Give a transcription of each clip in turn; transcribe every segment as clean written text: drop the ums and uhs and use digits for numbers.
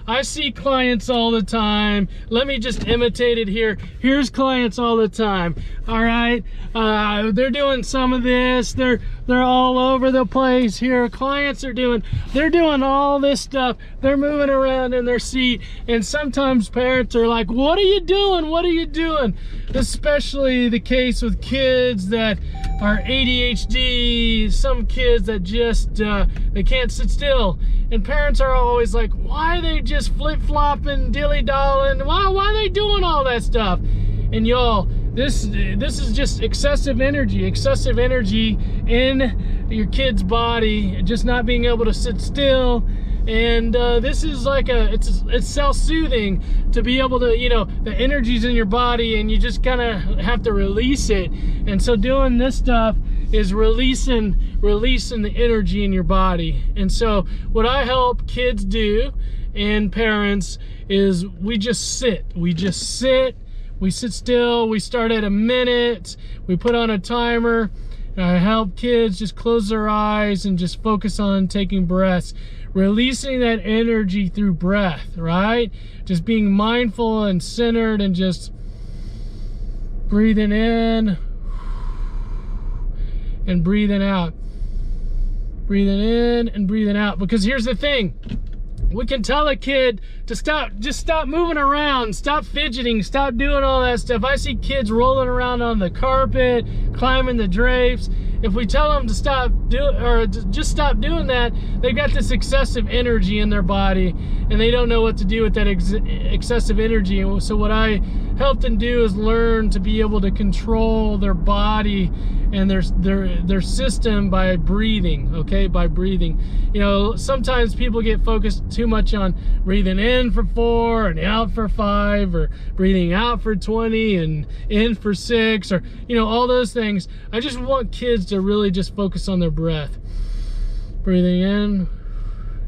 I see clients all the time. Let me just imitate it here. Here's clients all the time. All right, they're doing some of this. They're all over the place here. Clients are they're doing all this stuff. They're moving around in their seat, and sometimes parents are like, "What are you doing? What are you doing?" Especially the case with kids that are ADHD. Some kids that just they can't sit still, and parents are always like, "Why are they just flip-flopping, dilly-dalling? Why are they doing all that stuff?" And y'all, this is just excessive energy in your kid's body, just not being able to sit still. And this is like it's self-soothing to be able to, you know, the energy's in your body and you just kind of have to release it. And so doing this stuff is releasing the energy in your body. And so what I help kids do and parents is we sit still. We start at a minute. We put on a timer. And I help kids just close their eyes and just focus on taking breaths, releasing that energy through breath, right? Just being mindful and centered and just breathing in and breathing out. Breathing in and breathing out. Because here's the thing. We can tell a kid to just stop moving around, stop fidgeting, stop doing all that stuff. I see kids rolling around on the carpet, climbing the drapes. If we tell them to just stop doing that, they've got this excessive energy in their body, and they don't know what to do with that excessive energy. And so what I help them do is learn to be able to control their body and their system by breathing, okay? By breathing. You know, sometimes people get focused too much on breathing in for 4 and out for 5, or breathing out for 20 and in for 6, or, you know, all those things. I just want kids to really just focus on their breath. Breathing in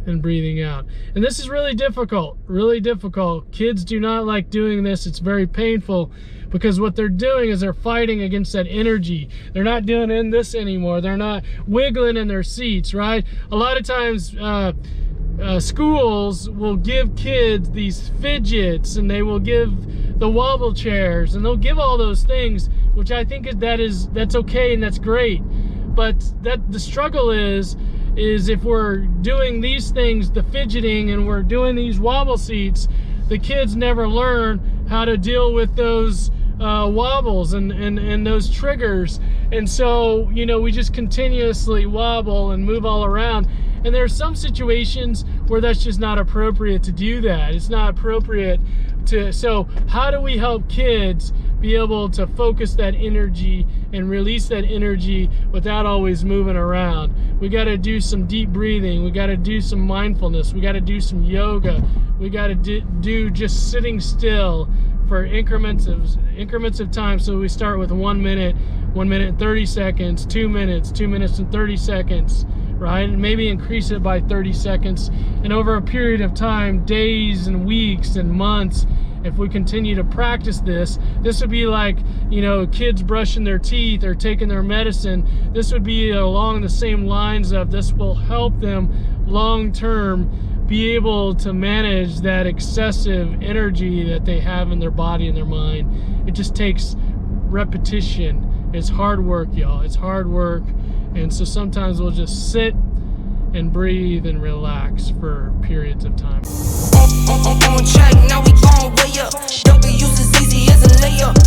and breathing out. And this is really difficult, really difficult. Kids do not like doing this. It's very painful, because what they're doing is they're fighting against that energy. They're not doing this anymore. They're not wiggling in their seats, right? A lot of times schools will give kids these fidgets, and they will give the wobble chairs, and they'll give all those things, which I think that's okay and that's great. But the struggle is if we're doing these things, the fidgeting, and we're doing these wobble seats, the kids never learn how to deal with those wobbles and those triggers. And so, you know, we just continuously wobble and move all around. And there are some situations where that's just not appropriate to do that. It's not appropriate to. So how do we help kids be able to focus that energy and release that energy without always moving around? We got to do some deep breathing. We got to do some mindfulness. We got to do some yoga. We got to do just sitting still for increments of time. So we start with 1 minute, 1 minute and 30 seconds, 2 minutes, 2 minutes and 30 seconds, right? And maybe increase it by 30 seconds. And over a period of time, days and weeks and months, if we continue to practice this would be like, you know, kids brushing their teeth or taking their medicine. This would be along the same lines of, this will help them long term be able to manage that excessive energy that they have in their body and their mind. It just takes repetition. It's hard work, y'all. It's hard work. And so sometimes we'll just sit and breathe and relax for periods of time.